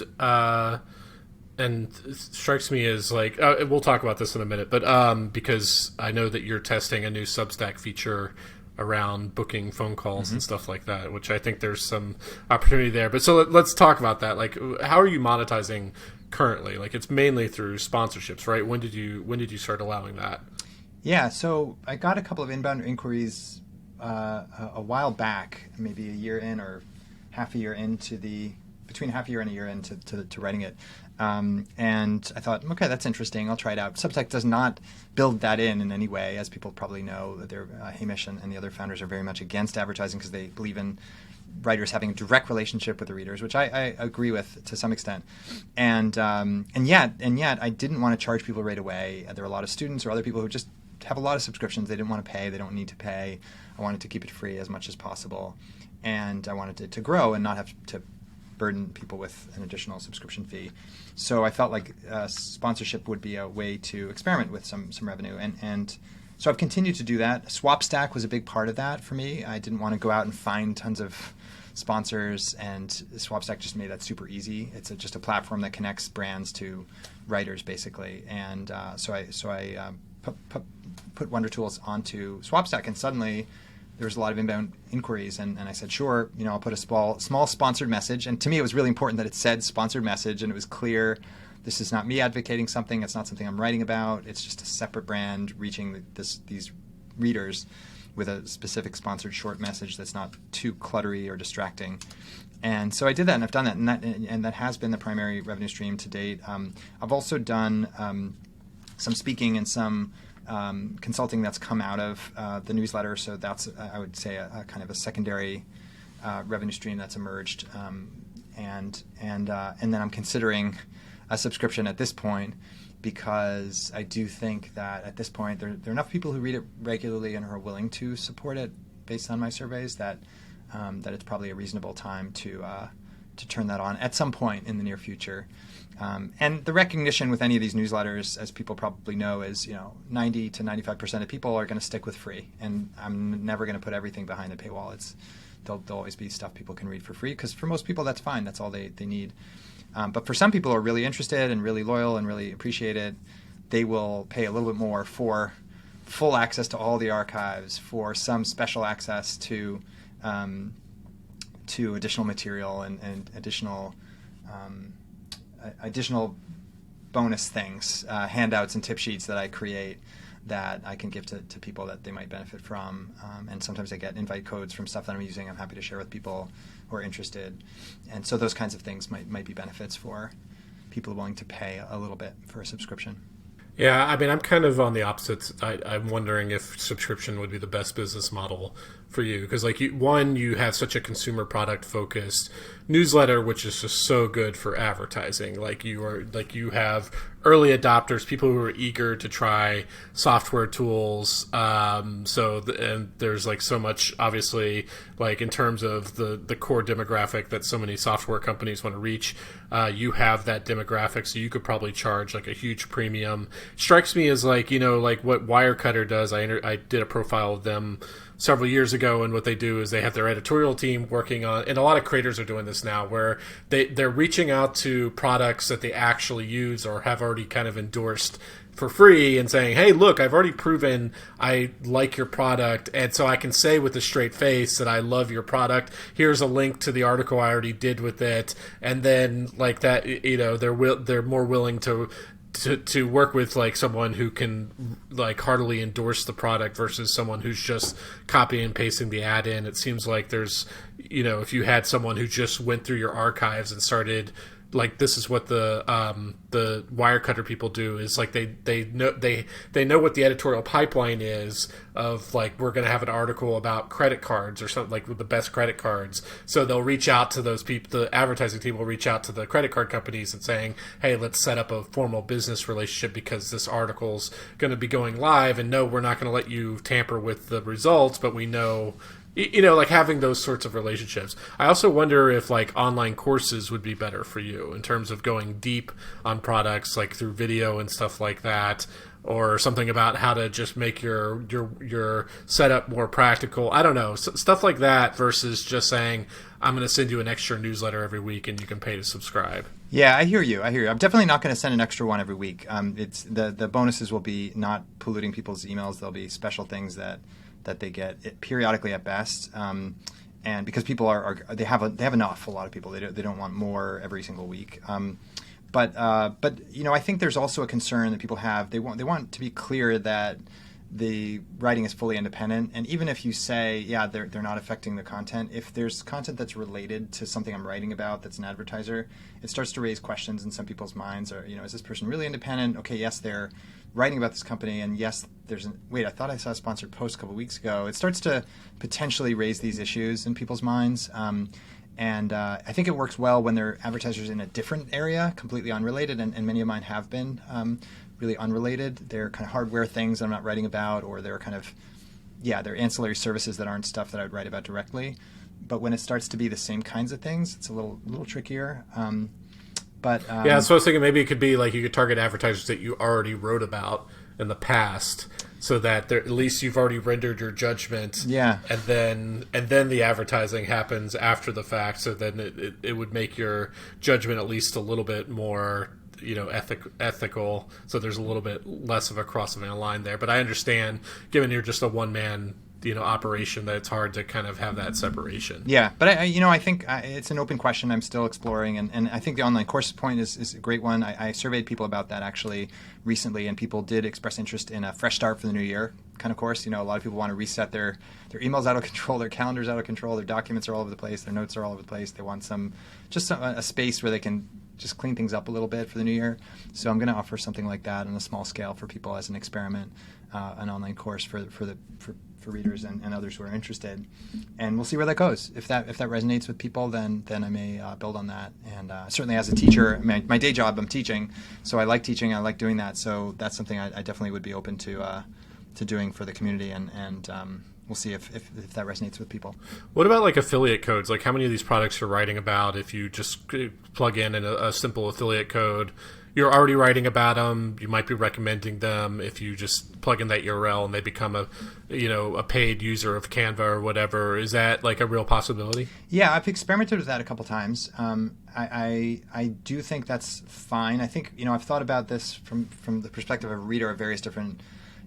it strikes me as like, we'll talk about this in a minute, but because I know that you're testing a new Substack feature around booking phone calls and stuff like that, which I think there's some opportunity there. But so let's talk about that. Like, how are you monetizing currently? Like, it's mainly through sponsorships, right? When did you start allowing that? Yeah, so I got a couple of inbound inquiries a while back, maybe a year in or half a year into between half a year and a year into writing it. And I thought, okay, that's interesting. I'll try it out. Substack does not build that in any way. As people probably know, Hamish and the other founders are very much against advertising because they believe in writers having a direct relationship with the readers, which I agree with to some extent. And yet I didn't want to charge people right away. There were a lot of students or other people who just have a lot of subscriptions. They didn't want to pay. They don't need to pay. I wanted to keep it free as much as possible. And I wanted it to grow and not have to burden people with an additional subscription fee. So I felt like sponsorship would be a way to experiment with some revenue. And so I've continued to do that. SwapStack was a big part of that for me. I didn't want to go out and find tons of sponsors, and SwapStack just made that super easy. It's just a platform that connects brands to writers, basically. And so I put Wonder Tools onto SwapStack, and suddenly there was a lot of inbound inquiries, and I said, sure, I'll put a small sponsored message. And to me, it was really important that it said sponsored message, and it was clear this is not me advocating something. It's not something I'm writing about. It's just a separate brand reaching these readers with a specific sponsored short message that's not too cluttery or distracting. And so I did that, and I've done that, and that has been the primary revenue stream to date. I've also done some speaking and some consulting that's come out of the newsletter, so that's, I would say, a kind of a secondary revenue stream that's emerged, and then I'm considering a subscription at this point, because I do think that at this point there are enough people who read it regularly and are willing to support it based on my surveys that it's probably a reasonable time to turn that on at some point in the near future. And the recognition with any of these newsletters, as people probably know, is 90 to 95% of people are going to stick with free, and I'm never going to put everything behind the paywall. There'll always be stuff people can read for free, because for most people that's fine. That's all they need. But for some people who are really interested and really loyal and really appreciate it, they will pay a little bit more for full access to all the archives, for some special access to additional material and additional bonus things, handouts and tip sheets that I create that I can give to people that they might benefit from. And sometimes I get invite codes from stuff that I'm using. I'm happy to share with people who are interested. And so those kinds of things might be benefits for people willing to pay a little bit for a subscription. Yeah, I mean, I'm kind of on the opposite. I'm wondering if subscription would be the best business model for you, because you have such a consumer product focused newsletter, which is just so good for advertising. You have early adopters, people who are eager to try software tools. And there's so much, obviously, in terms of the core demographic that so many software companies want to reach. You have that demographic, so you could probably charge a huge premium. Strikes me as what Wirecutter does. I did a profile of them several years ago, and what they do is they have their editorial team working on, and a lot of creators are doing this now, where they're reaching out to products that they actually use or have already kind of endorsed for free and saying, hey, look, I've already proven I like your product, and so I can say with a straight face that I love your product. Here's a link to the article I already did with it. And then they're more willing to work with someone who can heartily endorse the product versus someone who's just copying and pasting the ad in. It seems like there's, if you had someone who just went through your archives and started like this is what the Wirecutter people do, is like they know what the editorial pipeline is of, like, we're going to have an article about credit cards or something, like with the best credit cards. So they'll reach out to those people. The advertising team will reach out to the credit card companies and saying, hey, let's set up a formal business relationship because this article's going to be going live, and no, we're not going to let you tamper with the results, but we know, like having those sorts of relationships. I also wonder if like online courses would be better for you in terms of going deep on products, like through video and stuff like that, or something about how to just make your setup more practical. I don't know, stuff like that versus just saying, I'm going to send you an extra newsletter every week and you can pay to subscribe. Yeah, I hear you. I'm definitely not going to send an extra one every week. It's the bonuses will be not polluting people's emails. There'll be special things that they get periodically at best, and because people they have enough. A lot of people, they don't want more every single week. But I think there's also a concern that people have. They want to be clear that the writing is fully independent, and even if you say, yeah, they're not affecting the content, if there's content that's related to something I'm writing about that's an advertiser, it starts to raise questions in some people's minds. Or, is this person really independent? Okay, yes, they're writing about this company, and yes, wait, I thought I saw a sponsored post a couple weeks ago. It starts to potentially raise these issues in people's minds. And I think it works well when they're advertisers in a different area, completely unrelated, and many of mine have been really unrelated. They're kind of hardware things that I'm not writing about, or they're kind of, they're ancillary services that aren't stuff that I would write about directly. But when it starts to be the same kinds of things, it's a little trickier. Yeah, so I was thinking maybe it could be like you could target advertisers that you already wrote about in the past, so that at least you've already rendered your judgment. Yeah. And then the advertising happens after the fact, so then it would make your judgment at least a little bit more, ethical. So there's a little bit less of a crossing a line there. But I understand, given you're just a one-man operation, that it's hard to kind of have that separation. Yeah, but I think it's an open question I'm still exploring, and I think the online courses point is a great one. I surveyed people about that actually recently, and people did express interest in a fresh start for the new year kind of course. A lot of people want to reset their emails out of control, their calendars out of control, their documents are all over the place, their notes are all over the place. They want a space where they can just clean things up a little bit for the new year. So I'm going to offer something like that on a small scale for people as an experiment, an online course for readers and others who are interested, and we'll see where that goes. If that resonates with people, then I may build on that. And certainly, as a teacher, my day job, I'm teaching, so I like teaching. I like doing that. So that's something I definitely would be open to doing for the community, and we'll see if that resonates with people. What about like affiliate codes? Like how many of these products you're writing about, if you just plug in a simple affiliate code, you're already writing about them, you might be recommending them if you just plug in that URL and they become a paid user of Canva or whatever. Is that like a real possibility? Yeah, I've experimented with that a couple times. I do think that's fine. I think, I've thought about this from the perspective of a reader of various different,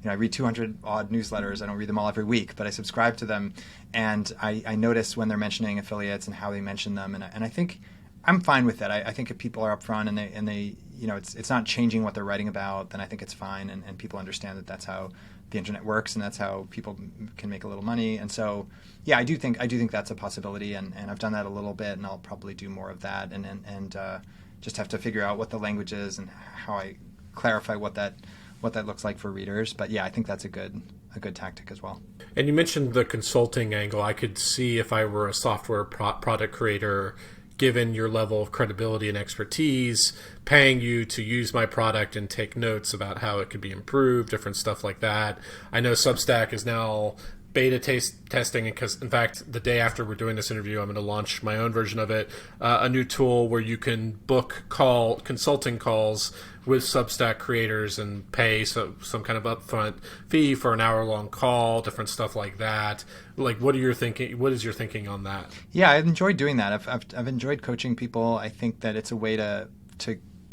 I read 200 odd newsletters. I don't read them all every week, but I subscribe to them, and I notice when they're mentioning affiliates and how they mention them, and I think I'm fine with that. I think if people are upfront and they it's not changing what they're writing about, then I think it's fine, and people understand that that's how the internet works and that's how people can make a little money. And so, yeah, I do think that's a possibility, and I've done that a little bit, and I'll probably do more of that, and just have to figure out what the language is and how I clarify what that looks like for readers. But yeah, I think that's a good tactic as well. And you mentioned the consulting angle. I could see if I were a software product creator, given your level of credibility and expertise, paying you to use my product and take notes about how it could be improved, different stuff like that. I know Substack is now beta testing, because in fact the day after we're doing this interview, I'm going to launch my own version of it, a new tool where you can book consulting calls with Substack creators and pay some kind of upfront fee for an hour-long call, different stuff like that. Like, what is your thinking on that? Yeah, I've enjoyed doing that. I've enjoyed coaching people. I think that it's a way to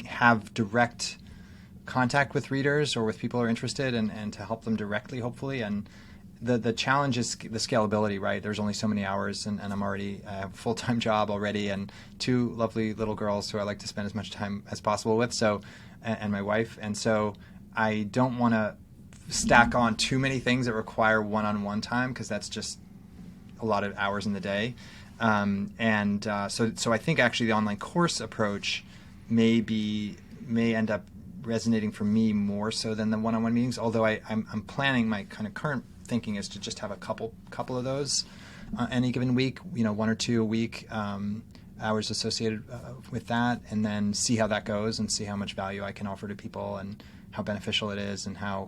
have direct contact with readers or with people who are interested, and to help them directly, hopefully. And the challenge is the scalability, right? There's only so many hours, and I have a full-time job already, and two lovely little girls who I like to spend as much time as possible with, so, and my wife. And so I don't want to stack on too many things that require one-on-one time, because that's just a lot of hours in the day. So I think actually the online course approach may end up resonating for me more so than the one-on-one meetings. Although I'm planning, my kind of current thinking is to just have a couple of those any given week. 1 or 2 a week, hours associated with that, and then see how that goes and see how much value I can offer to people and how beneficial it is, and how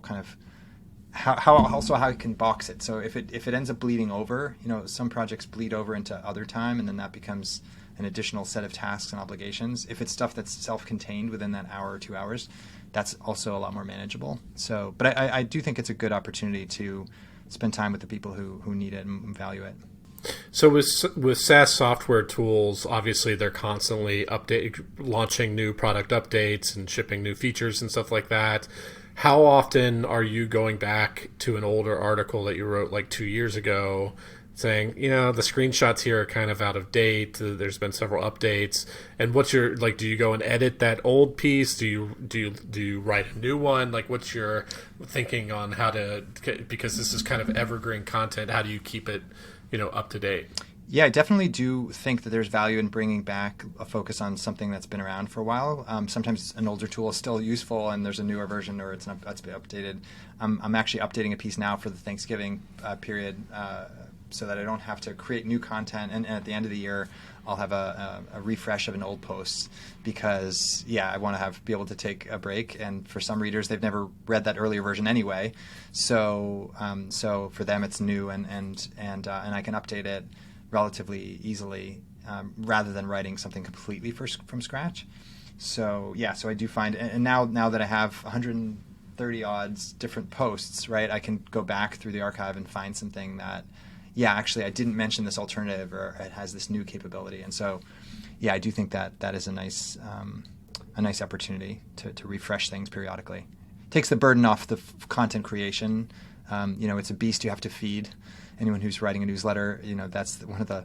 I can box it. So if it ends up bleeding over, some projects bleed over into other time, and then that becomes an additional set of tasks and obligations. If it's stuff that's self-contained within that hour or 2 hours, that's also a lot more manageable. So, but I do think it's a good opportunity to spend time with the people who need it and value it. So with SaaS software tools, obviously they're constantly launching new product updates and shipping new features and stuff like that. How often are you going back to an older article that you wrote like 2 years ago saying, the screenshots here are kind of out of date, there's been several updates, and what's your, do you go and edit that old piece? Do you write a new one? What's your thinking on how to, because this is kind of evergreen content, how do you keep it, up to date? Yeah, I definitely do think that there's value in bringing back a focus on something that's been around for a while. Sometimes an older tool is still useful and there's a newer version, or it's been updated. I'm actually updating a piece now for the Thanksgiving period, so that I don't have to create new content. And at the end of the year, I'll have a refresh of an old post, because I want to be able to take a break. And for some readers, they've never read that earlier version anyway. So for them, it's new, and I can update it relatively easily, rather than writing something completely from scratch. So I do find, and now that I have 130 odds different posts, right, I can go back through the archive and find something that, actually I didn't mention this alternative, or it has this new capability. And so, I do think that is a nice opportunity to refresh things periodically. Takes the burden off the content creation. It's a beast you have to feed. Anyone who's writing a newsletter, that's one of the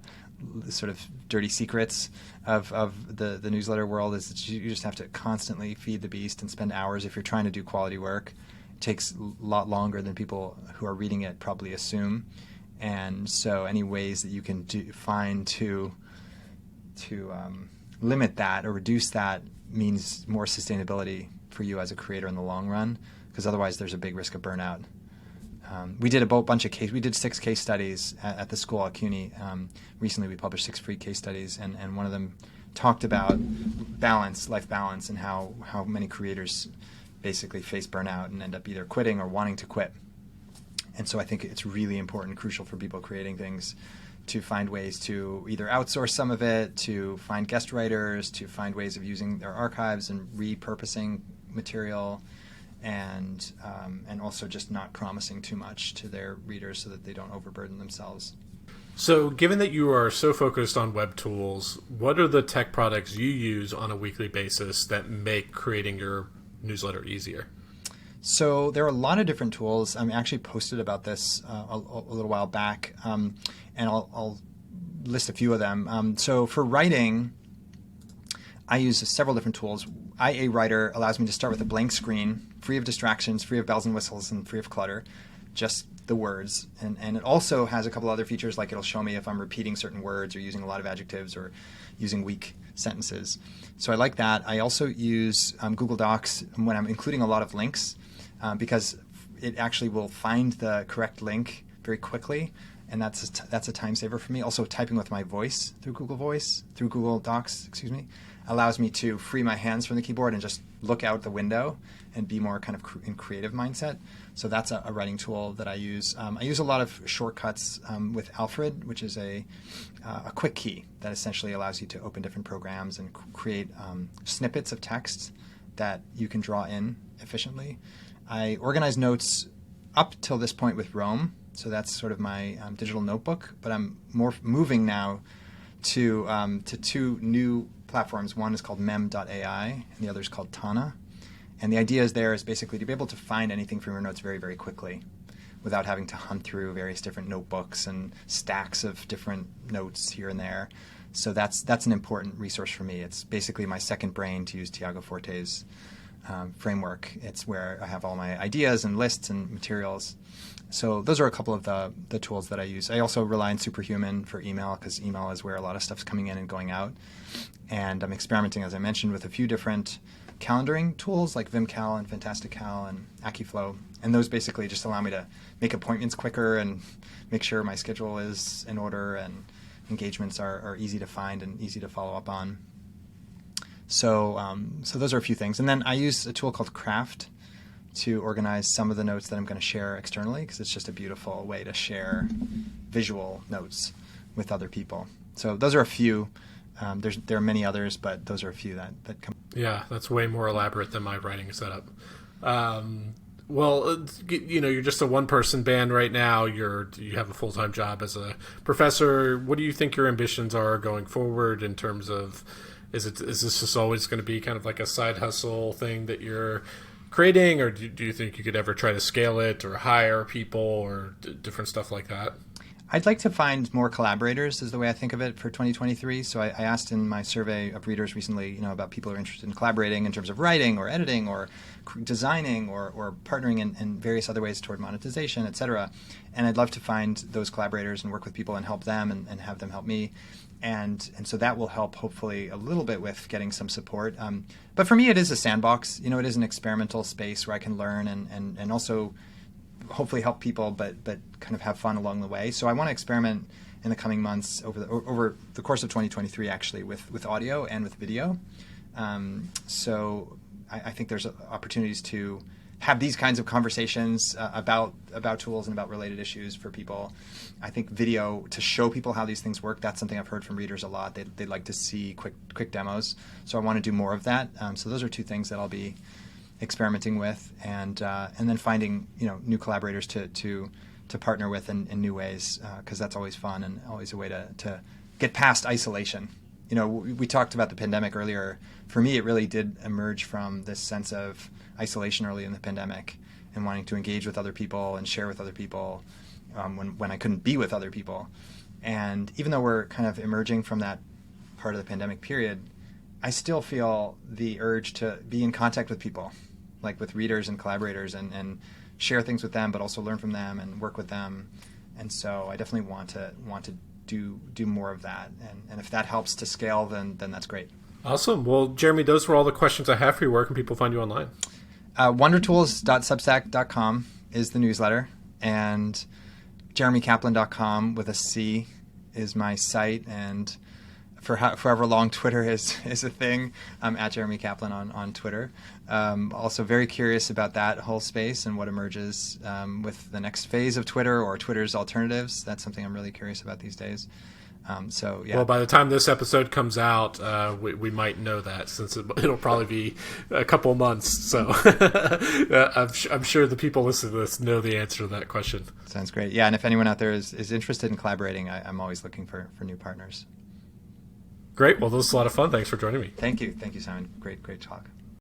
sort of dirty secrets of the newsletter world, is that you just have to constantly feed the beast and spend hours if you're trying to do quality work. It takes a lot longer than people who are reading it probably assume. And so any ways that you can find to limit that or reduce that means more sustainability for you as a creator in the long run, because otherwise there's a big risk of burnout. We did we did 6 case studies at the school at CUNY. Recently we published 6 free case studies, and one of them talked about life balance, and how many creators basically face burnout and end up either quitting or wanting to quit. And so I think it's really important, crucial for people creating things, to find ways to either outsource some of it, to find guest writers, to find ways of using their archives and repurposing material, and also just not promising too much to their readers so that they don't overburden themselves. So given that you are so focused on web tools, what are the tech products you use on a weekly basis that make creating your newsletter easier? So there are a lot of different tools. I actually posted about this a little while back, and I'll list a few of them. So for writing, I use several different tools. IA Writer allows me to start with a blank screen, free of distractions, free of bells and whistles, and free of clutter, just the words. And it also has a couple other features, like it'll show me if I'm repeating certain words or using a lot of adjectives or using weak sentences. So I like that. I also use Google Docs when I'm including a lot of links, because it actually will find the correct link very quickly, and that's a time saver for me. Also, typing with my voice through Google Docs, allows me to free my hands from the keyboard and just look out the window and be more kind of in creative mindset. So that's a writing tool that I use. I use a lot of shortcuts with Alfred, which is a quick key that essentially allows you to open different programs and create snippets of text that you can draw in efficiently. I organize notes up till this point with Roam, so that's sort of my digital notebook. But I'm moving now to 2 new platforms. One is called mem.ai, and the other is called Tana. And the idea is basically to be able to find anything from your notes very, very quickly, without having to hunt through various different notebooks and stacks of different notes here and there. So that's an important resource for me. It's basically my second brain, to use Tiago Forte's framework. It's where I have all my ideas and lists and materials. So those are a couple of the tools that I use. I also rely on Superhuman for email, because email is where a lot of stuff's coming in and going out. And I'm experimenting, as I mentioned, with a few different calendaring tools like VimCal and FantasticCal and AccuFlow. And those basically just allow me to make appointments quicker and make sure my schedule is in order and engagements are easy to find and easy to follow up on. So those are a few things. And then I use a tool called Craft to organize some of the notes that I'm going to share externally, because it's just a beautiful way to share visual notes with other people. So those are a few. There are many others, but those are a few that come. Yeah, that's way more elaborate than my writing setup. Well, you're just a one-person band right now. You have a full-time job as a professor. What do you think your ambitions are going forward in terms of, is this just always going to be kind of like a side hustle thing that you're creating, or do you think you could ever try to scale it or hire people or different stuff like that? I'd like to find more collaborators is the way I think of it for 2023. So I asked in my survey of readers recently, about people who are interested in collaborating in terms of writing or editing or designing or partnering in various other ways toward monetization, et cetera. And I'd love to find those collaborators and work with people and help them and have them help me. And so that will help hopefully a little bit with getting some support. But for me, it is a sandbox. It is an experimental space where I can learn and also hopefully help people, but kind of have fun along the way. So I want to experiment in the coming months over the course of 2023, actually, with audio and with video. So I think there's opportunities to have these kinds of conversations about tools and about related issues for people. I think video, to show people how these things work, that's something I've heard from readers a lot. They like to see quick demos. So I want to do more of that. So those are two things that I'll be experimenting with, and then finding new collaborators to partner with in new ways, because that's always fun and always a way to get past isolation. We talked about the pandemic earlier. For me, it really did emerge from this sense of isolation early in the pandemic and wanting to engage with other people and share with other people when I couldn't be with other people. And even though we're kind of emerging from that part of the pandemic period, I still feel the urge to be in contact with people, like with readers and collaborators, and share things with them, but also learn from them and work with them. And so I definitely want to do more of that. And if that helps to scale, then that's great. Awesome. Well, Jeremy, those were all the questions I have for you. Where can people find you online? Wondertools.substack.com is the newsletter, and jeremycaplan.com with a C is my site, and for however long Twitter is a thing, I'm at Jeremy Caplan on Twitter. Also very curious about that whole space and what emerges with the next phase of Twitter or Twitter's alternatives. That's something I'm really curious about these days. So yeah. Well, by the time this episode comes out, we might know that, since it'll probably be a couple months. So I'm sure the people listening to this know the answer to that question. Sounds great. Yeah, and if anyone out there is interested in collaborating, I'm always looking for new partners. Great. Well, this was a lot of fun. Thanks for joining me. Thank you, Simon. Great talk.